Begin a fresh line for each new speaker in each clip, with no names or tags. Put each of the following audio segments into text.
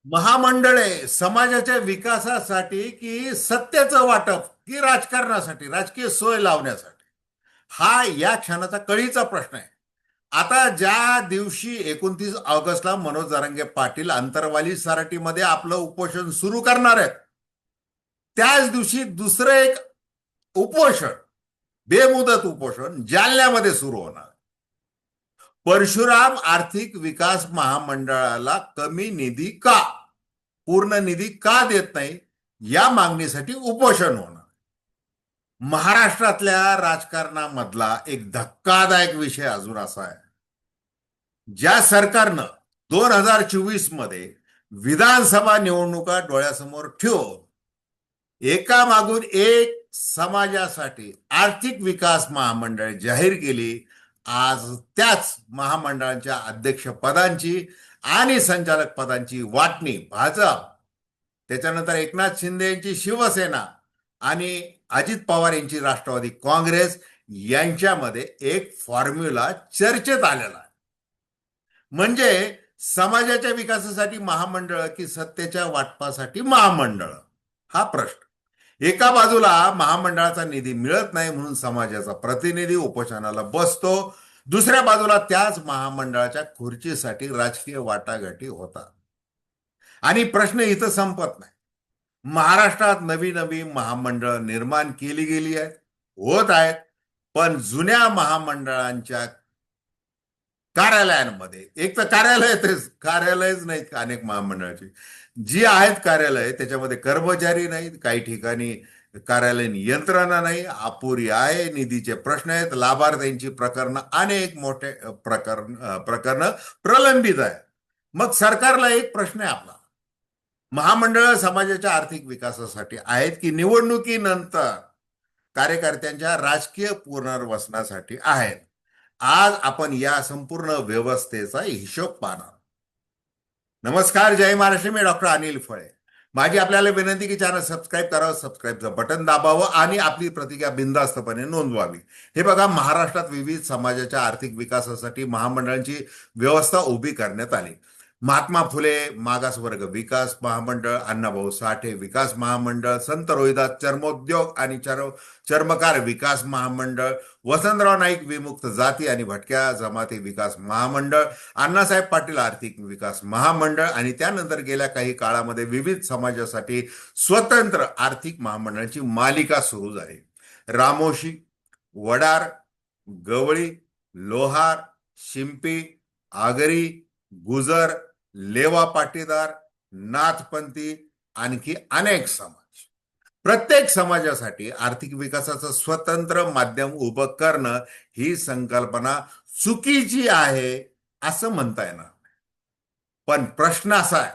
महामंडळे समाजाच्या विकासासाठी की सत्तेचं वाटप की राजकारणासाठी राजकीय सोय लावण्यासाठी हा या क्षणाचा कळीचा प्रश्न आहे. आता ज्या दिवशी 29 ऑगस्टला मनोज जरांगे पाटील अंतरवाली सराटीमध्ये आपलं उपोषण सुरू करणार आहेत, त्याच दिवशी दुसरं एक उपोषण, बेमुदत उपोषण जालन्यामध्ये सुरू होणार. परशुराम आर्थिक विकास महामंडळाला कमी निधी का, पूर्ण निधी का देत नाही, या मागणीसाठी उपोषण होणार. महाराष्ट्रातल्या राजकारणामधला एक धक्कादायक विषय अजून असा आहे, ज्या सरकारनं 2024 मध्ये विधानसभा निवडणुका डोळ्यासमोर ठेवून एकामागून एक समाजासाठी आर्थिक विकास महामंडळ जाहीर केली, आज त्याच महामंडळांच्या अध्यक्षपदांची आणि संचालक पदांची वाटणी भाजप, त्याच्यानंतर एकनाथ शिंदे यांची शिवसेना आणि अजित पवार यांची राष्ट्रवादी काँग्रेस यांच्यामध्ये एक फॉर्म्युला चर्चेत आलेला आहे. म्हणजे समाजाच्या विकासासाठी महामंडळ की सत्तेच्या वाटपासाठी महामंडळ, हा प्रश्न. एका बाजूला महामंडळाचा निधी मिळत नाही म्हणून समाजाचा प्रतिनिधी उपोषणाला बसतो, दुसऱ्या बाजूला त्याच महामंडळाच्या खुर्चीसाठी राजकीय वाटाघाटी होतात. आणि प्रश्न इथं संपत नाही. महाराष्ट्रात नवी नवी महामंडळ निर्माण केली गेली आहेत, होत आहेत, पण जुन्या महामंडळांच्या कार्यालयांमध्ये, एक तर कार्यालयच नाहीत अनेक महामंडळाची, जी आहेत कार्यालय त्याच्यामध्ये कर्मचारी नाहीत, काही ठिकाणी कार्यालयीन यंत्रणा नाही, अपुरी आहे, निधीचे प्रश्न आहेत, लाभार्थ्यांची प्रकरणं, अनेक मोठे प्रकरण प्रलंबित आहे. मग सरकारला एक प्रश्न आहे आपला, महामंडळ समाजाच्या आर्थिक विकासासाठी आहेत की निवडणुकीनंतर कार्यकर्त्यांच्या राजकीय पुनर्वसनासाठी आहेत? आज आपण या संपूर्ण व्यवस्थेचा हिशोब पाहणार. नमस्कार, जय महाराष्ट्र. मी डॉक्टर अनिल फळे. माझी आपल्याला विनंती की चॅनल सबस्क्राईब करावं, सबस्क्राईबचं बटन दाबावं आणि आपली प्रतिक्रिया बिनधास्तपणे नोंदवावी. हे बघा, महाराष्ट्रात विविध समाजाच्या आर्थिक विकासासाठी महामंडळांची व्यवस्था उभी करण्यात आली. महात्मा फुले मागासवर्ग विकास महामंडळ, अण्णाभाऊ साठे विकास महामंडळ, संत रोहिदास चर्मोद्योग आणि चर्मकार विकास महामंडळ, वसंतराव नाईक विमुक्त जाती आणि भटक्या जमाती विकास महामंडळ, अण्णासाहेब पाटील आर्थिक विकास महामंडळ आणि त्यानंतर गेल्या काही काळामध्ये विविध समाजासाठी स्वतंत्र आर्थिक महामंडळांची मालिका सुरू झाली. रामोशी, वडार, गवळी, लोहार, शिंपी, आगरी, गुजर, लेवा पाटीदार, नाथपंथी, आणखी अनेक समाज. प्रत्येक समाजासाठी आर्थिक विकासाचं स्वतंत्र माध्यम उभं करणं ही संकल्पना चुकीची आहे असं म्हणता येणार. पण प्रश्न असा आहे,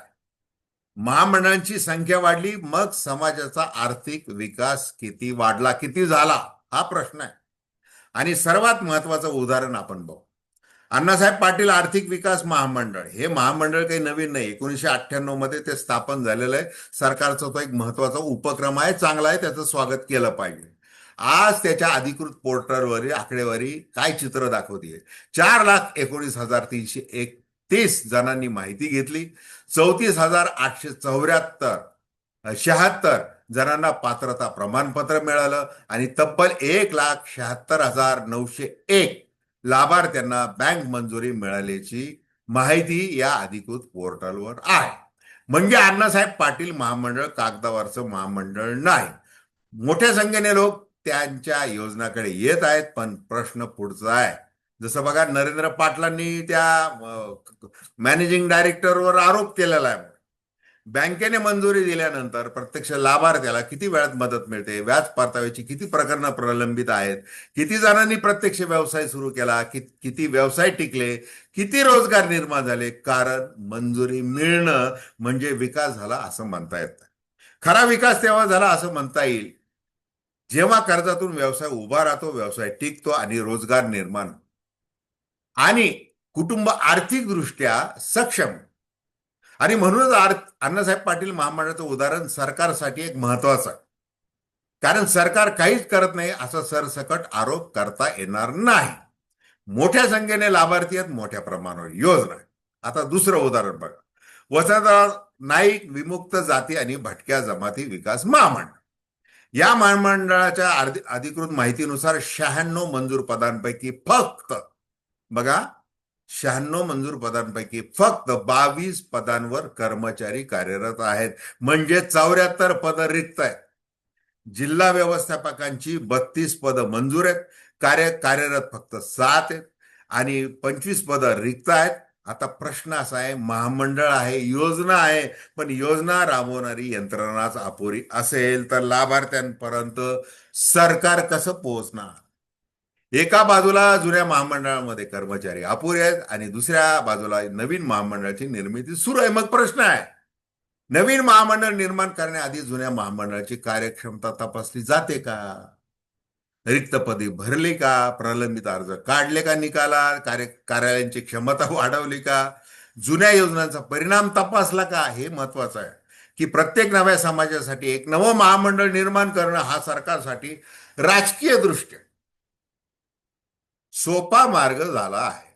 महामंडळांची संख्या वाढली, मग समाजाचा आर्थिक विकास किती वाढला, किती झाला, हा प्रश्न आहे. आणि सर्वात महत्वाचं उदाहरण आपण बघू. अण्णासाहेब पाटील आर्थिक विकास महामंडळ, हे महामंडळ काही नवीन नाही, 1998 मध्ये ते स्थापन झालेलं आहे. सरकारचा तो एक महत्वाचा उपक्रम आहे, चांगला आहे, त्याचं स्वागत केलं पाहिजे. आज त्याच्या अधिकृत पोर्टलवरील आकडेवारी काय चित्र दाखवते? 4,19,331 जणांनी माहिती घेतली, 34,874 जणांना पात्रता प्रमाणपत्र मिळालं आणि तब्बल 1,76,901 लाभार्थ्यांना बँक मंजुरी मिळाल्याची माहिती या अधिकृत पोर्टलवर आहे. म्हणजे अण्णासाहेब पाटील महामंडळ कागदावरचं महामंडळ नाही. मोठ्या संख्येने लोक त्यांच्या योजनाकडे येत आहेत, पण प्रश्न पुढचा आहे. जसं बघा, नरेंद्र पाटलांनी त्या मॅनेजिंग डायरेक्टरवर आरोप केलेला आहे. बँकेने मंजुरी दिल्यानंतर प्रत्यक्ष लाभार्थ्याला किती वेळात मदत मिळते, व्याज परताव्याची किती प्रकरणं प्रलंबित आहेत, किती जणांनी प्रत्यक्ष व्यवसाय सुरू केला, किती व्यवसाय टिकले, किती रोजगार निर्माण झाले. कारण मंजुरी मिळणं म्हणजे विकास झाला असं म्हणता येत नाही. खरा विकास तेव्हा झाला असं म्हणता येईल जेव्हा कर्जातून व्यवसाय उभा राहतो, व्यवसाय टिकतो आणि रोजगार निर्माण आणि कुटुंब आर्थिकदृष्ट्या सक्षम. आणि म्हणूनच अण्णासाहेब पाटील महामंडळाचं उदाहरण सरकारसाठी एक महत्वाचं आहे. कारण सरकार काहीच करत नाही असा सरसकट आरोप करता येणार नाही. मोठ्या संख्येने लाभार्थी आहेत, मोठ्या प्रमाणावर योजना आहे. आता दुसरं उदाहरण बघा. वसंतराव नाईक विमुक्त जाती आणि भटक्या जमाती विकास महामंडळ. या महामंडळाच्या अधिकृत माहितीनुसार 96 मंजूर पदांपैकी फक्त, बघा, 96 मंजूर पदांपैकी फक्त 22 पदांवर कर्मचारी कार्यरत आहेत. म्हणजे 74 पद रिक्त आहेत. जिल्हा व्यवस्थापकांची 32 पदं मंजूर आहेत. कार्यरत फक्त 7 आहेत आणि 25 पदं रिक्त आहेत. आता प्रश्न असा आहे, महामंडळ आहे, योजना आहे, पण योजना राबवणारी यंत्रणाच अपुरी असेल तर लाभार्थ्यांपर्यंत सरकार कसं पोहोचणार? एका बाजूला जुन्या महामंडळामध्ये कर्मचारी अपुरे आहेत आणि दुसऱ्या बाजूला नवीन महामंडळाची निर्मिती सुरू आहे. मग प्रश्न आहे, नवीन महामंडळ निर्माण करण्याआधी जुन्या महामंडळाची कार्यक्षमता तपासली जाते का? रिक्त पदे भरली का? प्रलंबित अर्ज काढले का निकालात? कार्यालयांची क्षमता वाढवली का? जुन्या योजनांचा परिणाम तपासला का? हे महत्वाचं आहे की प्रत्येक नव्या समाजासाठी एक नवं महामंडळ निर्माण करणं हा सरकारसाठी राजकीय दृष्ट्या सोपा मार्ग झाला आहे.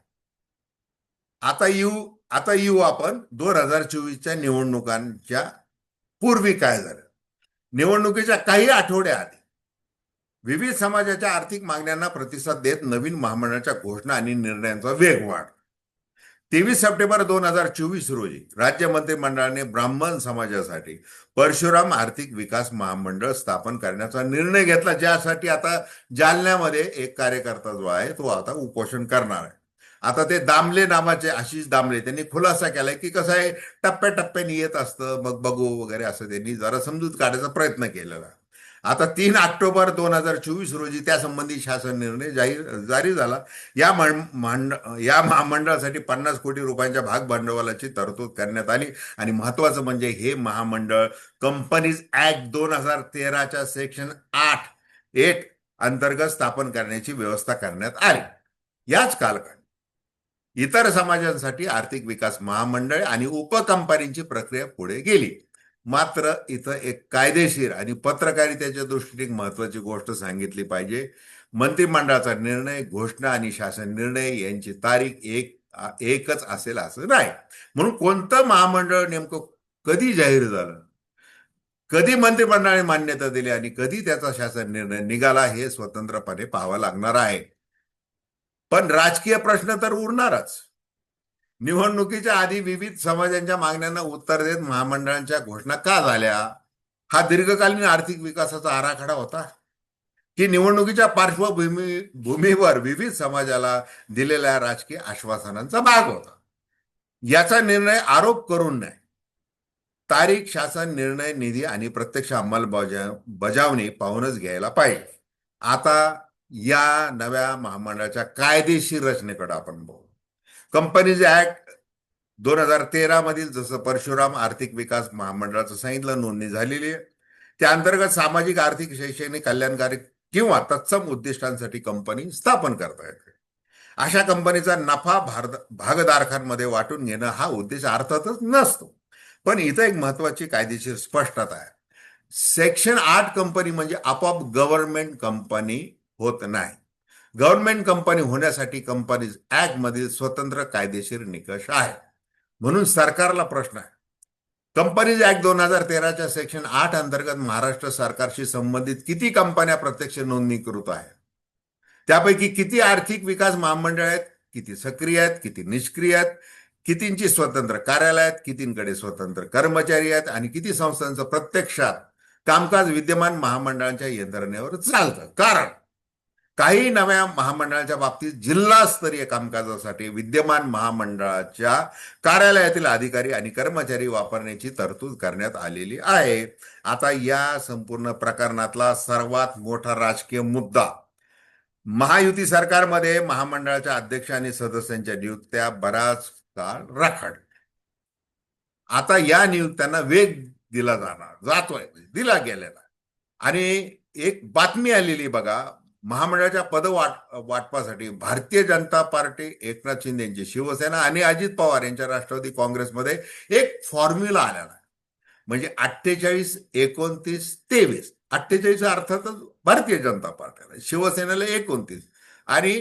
आता येऊ आपण 2024च्या निवडणुकांच्या पूर्वी काय झालं. निवडणुकीच्या काही आठवड्याआधी विविध समाजाच्या आर्थिक मागण्यांना प्रतिसाद देत नवीन महामंडळाच्या घोषणा आणि निर्णयांचा वेग वाढ. 23 सप्टेंबर 2024 रोजी राज्य मंत्रिमंडळाने ब्राह्मण समाजासाठी परशुराम आर्थिक विकास महामंडळ स्थापन करण्याचा निर्णय घेतला, ज्यासाठी आता जालन्यामध्ये एक कार्यकर्ता जो आहे तो आता उपोषण करणार आहे. आता ते दामले नावाचे आशिष दामले त्यांनी खुलासा केलाय की कसं आहे, टप्प्याटप्प्याने येत असतं, मग बघू वगैरे, असं त्यांनी जरा समजूत काढायचा प्रयत्न केलेला. आता 3 ऑक्टोबर 2024 रोजी त्यासंबंधी शासन निर्णय जारी झाला. या महामंडळासाठी 50 कोटी रुपयांच्या भाग भांडवलाची तरतूद करण्यात आली आणि महत्वाचं म्हणजे हे महामंडळ कंपनीज ऍक्ट 2013च्या सेक्शन 8 अंतर्गत स्थापन करण्याची व्यवस्था करण्यात आली. याच कालखंडात इतर समाजांसाठी आर्थिक विकास महामंडळ आणि उपकंपनीची प्रक्रिया पुढे गेली. मात्र इथं एक कायदेशीर आणि पत्रकारितेच्या दृष्टीने एक महत्वाची गोष्ट सांगितली पाहिजे. मंत्रिमंडळाचा निर्णय, घोषणा आणि शासन निर्णय यांची तारीख एकच असेल असं नाही. म्हणून कोणतं महामंडळ नेमकं कधी जाहीर झालं, कधी मंत्रिमंडळाने मान्यता दिली आणि कधी त्याचा शासन निर्णय निघाला हे स्वतंत्रपणे पाहावं लागणार आहे. पण राजकीय प्रश्न तर उरणारच. निवडणुकीच्या आधी विविध समाजांच्या मागण्यांना उत्तर देत महामंडळांच्या घोषणा का झाल्या? हा दीर्घकालीन आर्थिक विकासाचा आराखडा होता की निवडणुकीच्या पार्श्वभूमीवर विविध समाजाला दिलेल्या राजकीय आश्वासनांचा भाग होता? याचा निर्णय आरोप करून नाही, तारीख, शासन निर्णय, निधी आणि प्रत्यक्ष अंमलबजावणी पाहूनच घ्यायला पाहिजे. आता या नव्या महामंडळाच्या कायदेशीर रचनेकडे आपण बघू. कंपनीज ऍक्ट 2013 मधील जसं परशुराम आर्थिक विकास महामंडळाचं सांगितलं, नोंदणी झालेली आहे. त्या अंतर्गत सामाजिक, आर्थिक, शैक्षणिक, कल्याणकारी किंवा तत्सम उद्दिष्टांसाठी कंपनी स्थापन करता येते. अशा कंपनीचा नफा भागधारकांमध्ये वाटून घेणं हा उद्देश अर्थातच नसतो. पण इथं एक महत्वाची कायदेशीर स्पष्टता आहे. सेक्शन 8 कंपनी म्हणजे आपोआप गव्हर्नमेंट कंपनी होत नाही. गव्हर्नमेंट कंपनी होण्यासाठी कंपनीज ऍक्ट मधील स्वतंत्र कायदेशीर निकष आहे. म्हणून सरकारला प्रश्न आहे, कंपनीज ऍक्ट 2013च्या सेक्शन 8 अंतर्गत महाराष्ट्र सरकारशी संबंधित किती कंपन्या प्रत्यक्ष नोंदणीकृत आहेत? त्यापैकी किती आर्थिक विकास महामंडळ आहेत? किती सक्रिय आहेत? किती निष्क्रिय आहेत? कितींची स्वतंत्र कार्यालय आहेत? कितींकडे स्वतंत्र कर्मचारी आहेत? आणि किती संस्थांचं प्रत्यक्षात कामकाज विद्यमान महामंडळांच्या यंत्रणेवर चालतं? कारण काही नव्या महामंडळाच्या बाबतीत जिल्हास्तरीय कामकाजासाठी विद्यमान महामंडळाच्या कार्यालयातील अधिकारी आणि कर्मचारी वापरण्याची तरतूद करण्यात आलेली आहे. आता या संपूर्ण प्रकरणातला सर्वात मोठा राजकीय मुद्दा, महायुती सरकारमध्ये महामंडळाच्या अध्यक्ष आणि सदस्यांच्या नियुक्त्या बराच काळ राखड. आता या नियुक्त्यांना वेग दिला जातोय, दिला गेलेला. आणि एक बातमी आलेली बघा, महामंडळाच्या पद वाटपासाठी भारतीय जनता पार्टी, एकनाथ शिंदे यांची शिवसेना आणि अजित पवार यांच्या राष्ट्रवादी काँग्रेसमध्ये एक फॉर्म्युला आलेला आहे. म्हणजे 48, 29, 23. 48 अर्थातच भारतीय जनता पार्टीला, शिवसेनेला 29 आणि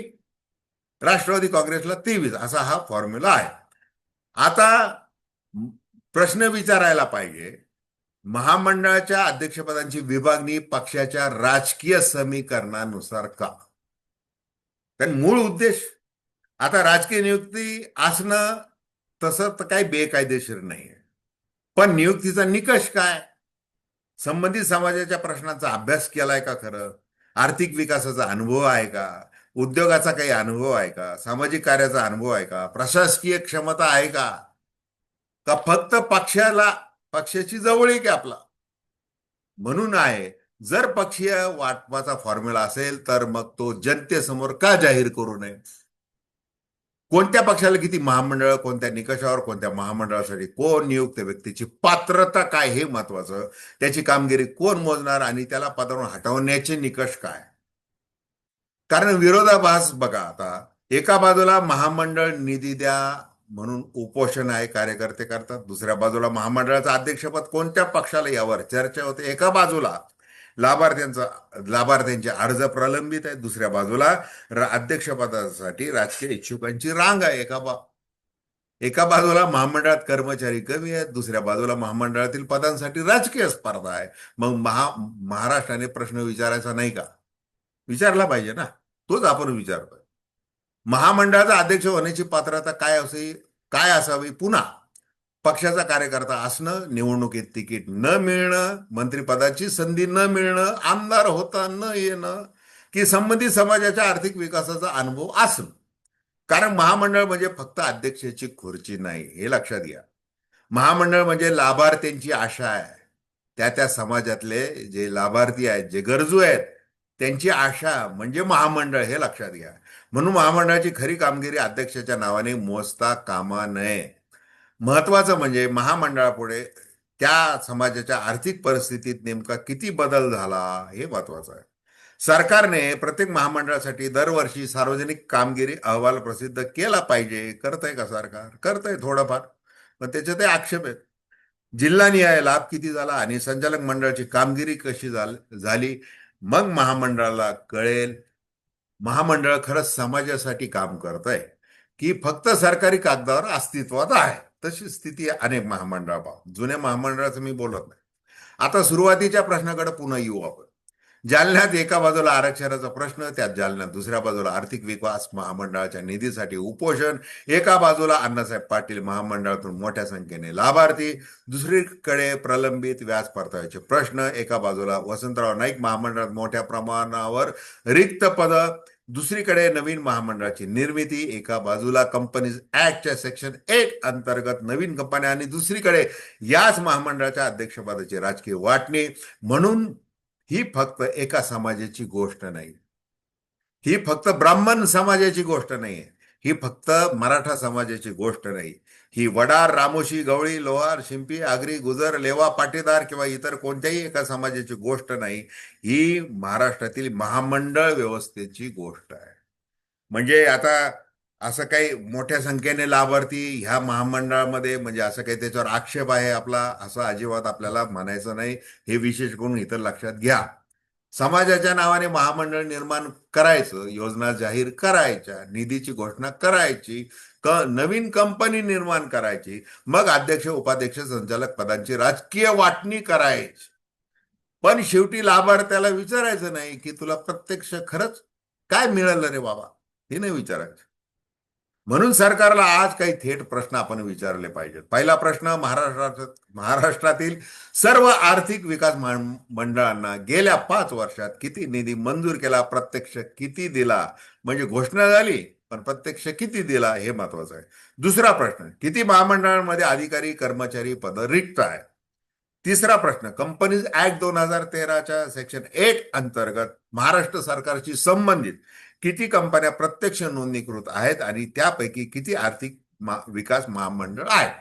राष्ट्रवादी काँग्रेसला 23 असा हा फॉर्म्युला आहे. आता प्रश्न विचारायला पाहिजे, महामंडळाच्या अध्यक्षपदांची विभागणी पक्षाच्या राजकीय समीकरणानुसार का? कारण मूळ उद्देश आता राजकीय नियुक्ती असणं तसं तर काही बेकायदेशीर नाहीये. पण नियुक्तीचा निकष काय? संबंधित समाजाच्या प्रश्नांचा अभ्यास केलाय का खरं? आर्थिक विकासाचा अनुभव आहे का? उद्योगाचा काही अनुभव आहे का? सामाजिक कार्याचा अनुभव आहे का? प्रशासकीय क्षमता आहे का? का फक्त पक्षाची जवळीक आहे आपला म्हणून आहे? जर पक्षीय वाटपाचा फॉर्म्युला असेल तर मग तो जनतेसमोर का जाहीर करू नये? कोणत्या पक्षाला किती महामंडळ, कोणत्या निकषावर, कोणत्या महामंडळासाठी कोण नियुक्त व्यक्तीची पात्रता काय हे महत्वाचं. त्याची कामगिरी कोण मोजणार आणि त्याला पदावरून हटवण्याचे निकष काय? कारण विरोधाभास बघा, आता एका बाजूला महामंडळ निधी द्या म्हणून उपोषण आहे, कार्यकर्ते करतात. दुसऱ्या बाजूला महामंडळाचं अध्यक्षपद कोणत्या पक्षाला यावर चर्चा होते. एका बाजूला लाभार्थ्यांचा लाभार्थ्यांचे अर्ज प्रलंबित आहे, दुसऱ्या बाजूला अध्यक्षपदासाठी राजकीय इच्छुकांची रांग आहे. एका बाजूला महामंडळात कर्मचारी कमी आहेत, दुसऱ्या बाजूला महामंडळातील पदांसाठी राजकीय स्पर्धा आहे. मग महाराष्ट्राने प्रश्न विचारायचा नाही का? विचारला पाहिजे ना. तोच आपण विचारतोय. महामंडळाचा अध्यक्ष होण्याची पात्रता काय असावी? पुन्हा पक्षाचा कार्यकर्ता असणं, निवडणुकीत तिकीट न मिळणं, मंत्रिपदाची संधी न मिळणं, आमदार होता न येणं, की संबंधित समाजाच्या आर्थिक विकासाचा अनुभव असणं. कारण महामंडळ म्हणजे फक्त अध्यक्षाची खुर्ची नाही, हे लक्षात घ्या. महामंडळ म्हणजे लाभार्थ्यांची आशा आहे. त्या समाजातले जे लाभार्थी आहेत, जे गरजू आहेत, त्यांची आशा म्हणजे महामंडळ, हे लक्षात घ्या. म्हणून महामंडळाची खरी कामगिरी अध्यक्षाच्या नावाने मोजता कामा नये. महत्वाचं म्हणजे महामंडळापुढे त्या समाजाच्या आर्थिक परिस्थितीत नेमका किती बदल झाला हे महत्वाचं आहे. सरकारने प्रत्येक महामंडळासाठी दरवर्षी सार्वजनिक कामगिरी अहवाल प्रसिद्ध केला पाहिजे. करतंय का सरकार? करतंय थोडंफार, पण त्याचे ते आक्षेप आहेत. जिल्हानिहाय लाभ किती झाला आणि संचालक मंडळाची कामगिरी कशी झाली, मग महामंडळाला कळेल महामंडळ खरंच समाजासाठी काम करत आहे की फक्त सरकारी कागदावर अस्तित्वात आहे. तशी स्थिती अनेक महामंडळ जुन्या महामंडळाचं मी बोलत नाही. आता सुरुवातीच्या प्रश्नाकडे पुन्हा येऊ आपण. जालन्यात एका बाजूला आरक्षणाचा प्रश्न, त्यात जालन्यात दुसऱ्या बाजूला आर्थिक विकास महामंडळाच्या निधीसाठी उपोषण, एका बाजूला अण्णासाहेब पाटील महामंडळातून मोठ्या संख्येने लाभार्थी, दुसरीकडे प्रलंबित व्याज परताव्याचे प्रश्न, एका बाजूला वसंतराव नाईक महामंडळात मोठ्या प्रमाणावर रिक्त पद, दुसरीकडे नवीन महामंडळाची निर्मिती, एका बाजूला कंपनीज ऍक्टच्या सेक्शन 8 अंतर्गत नवीन कंपन्या आणि दुसरीकडे याच महामंडळाच्या अध्यक्षपदाची राजकीय वाटणी. म्हणून ही फक्त एका समाजाची गोष्ट नाही, ही फक्त ब्राह्मण समाजाची गोष्ट नाहीये, ही फक्त मराठा समाजाची गोष्ट नाही, ही वडार, रामोशी, गवळी, लोहार, शिंपी, आगरी, गुजर, लेवा, पाटीदार किंवा इतर कोणत्याही एका समाजाची गोष्ट नाही, ही महाराष्ट्रातील महामंडळ व्यवस्थेची गोष्ट आहे. म्हणजे आता असं काही मोठ्या संख्येने लाभार्थी ह्या महामंडळामध्ये म्हणजे असं काही त्याच्यावर आक्षेप आहे आपला, असं अजिबात आपल्याला म्हणायचं नाही. हे विशेष करून इतर लक्षात घ्या. समाजाच्या नावाने महामंडळ निर्माण करायचं, योजना जाहीर करायच्या, निधीची घोषणा करायची, नवीन कंपनी निर्माण करायची, मग अध्यक्ष, उपाध्यक्ष, संचालक पदांची राजकीय वाटणी करायची. पण शेवटी लाभार्थ्याला विचारायचं नाही की तुला प्रत्यक्ष खरंच काय मिळालं रे बाबा, हे नाही विचारायचं. म्हणून सरकारला आज काही थेट प्रश्न आपण विचारले पाहिजेत. पहिला प्रश्न, महाराष्ट्रातील सर्व आर्थिक विकास मंडळांना गेल्या 5 वर्षात किती निधी मंजूर केला, प्रत्यक्ष किती दिला? म्हणजे घोषणा झाली पण प्रत्यक्ष किती दिला हे महत्वाचं आहे. दुसरा प्रश्न, किती महामंडळांमध्ये अधिकारी कर्मचारी पद रिक्त आहे? तिसरा प्रश्न, कंपनीज ऍक्ट 2013च्या सेक्शन 8 अंतर्गत महाराष्ट्र सरकारशी संबंधित किती कंपन्या प्रत्यक्ष नोंदणीकृत आहेत आणि त्यापैकी किती आर्थिक विकास महामंडळ आहेत?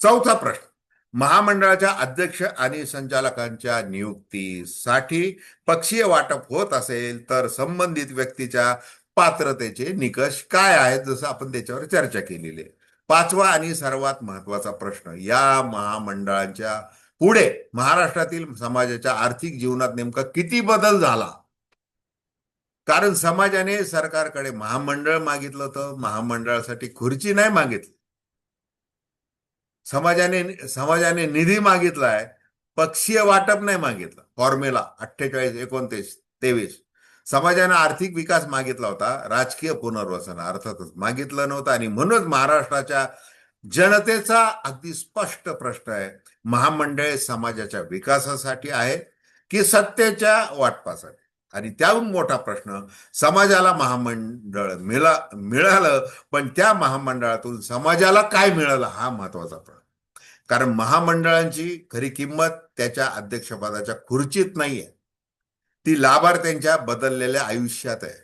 चौथा प्रश्न, महामंडळाच्या अध्यक्ष आणि संचालकांच्या नियुक्तीसाठी पक्षीय वाटप होत असेल तर संबंधित व्यक्तीच्या पात्रतेचे निकष काय आहेत, जसं आपण त्याच्यावर चर्चा केलेली आहे. पाचवा आणि सर्वात महत्वाचा प्रश्न, या महामंडळांच्या पुढे महाराष्ट्रातील समाजाच्या आर्थिक जीवनात नेमका किती बदल झाला? कारण समाजाने सरकारकडे महामंडळ मागितलं होतं, महामंडळासाठी खुर्ची नाही मागितली. समाजाने निधी मागितलाय, पक्षीय वाटप नाही मागितलं. फॉर्म्युला 48, 29, 23. समाजाने आर्थिक विकास मागितला होता, राजकीय पुनर्वसन अर्थातच मागितलं नव्हतं. आणि म्हणूनच महाराष्ट्राच्या जनतेचा अगदी स्पष्ट प्रश्न आहे, महामंडळे समाजाच्या विकासासाठी आहे की सत्तेच्या वाटपासाठी. आणि त्याहून मोठा प्रश्न, समाजाला महामंडळ मिळालं, पण त्या महामंडळातून समाजाला काय मिळालं हा महत्वाचा प्रश्न. कारण महामंडळांची खरी किंमत त्याच्या अध्यक्षपदाच्या खुर्चीत नाहीये, ती लाभार्थ्यांच्या बदललेल्या आयुष्यात आहे.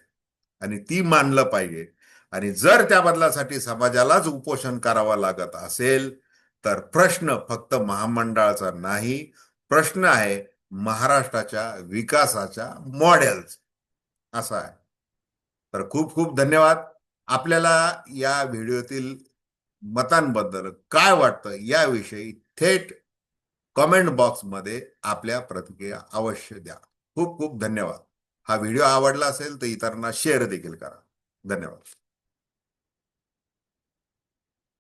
आणि ती मानलं पाहिजे. आणि जर त्या बदलासाठी समाजालाच उपोषण करावं लागत असेल, तर प्रश्न फक्त महामंडळाचा नाही, प्रश्न आहे महाराष्ट्राच्या विकासाच्या मॉडेल्स असा आहे. तर खूप खूप धन्यवाद. आपल्याला या व्हिडिओतील मतांबद्दल काय वाटतं याविषयी थेट कमेंट बॉक्समध्ये आपल्या प्रतिक्रिया अवश्य द्या. खूप खूप धन्यवाद. हा व्हिडिओ आवडला असेल तर इतरांना शेअर देखील करा. धन्यवाद.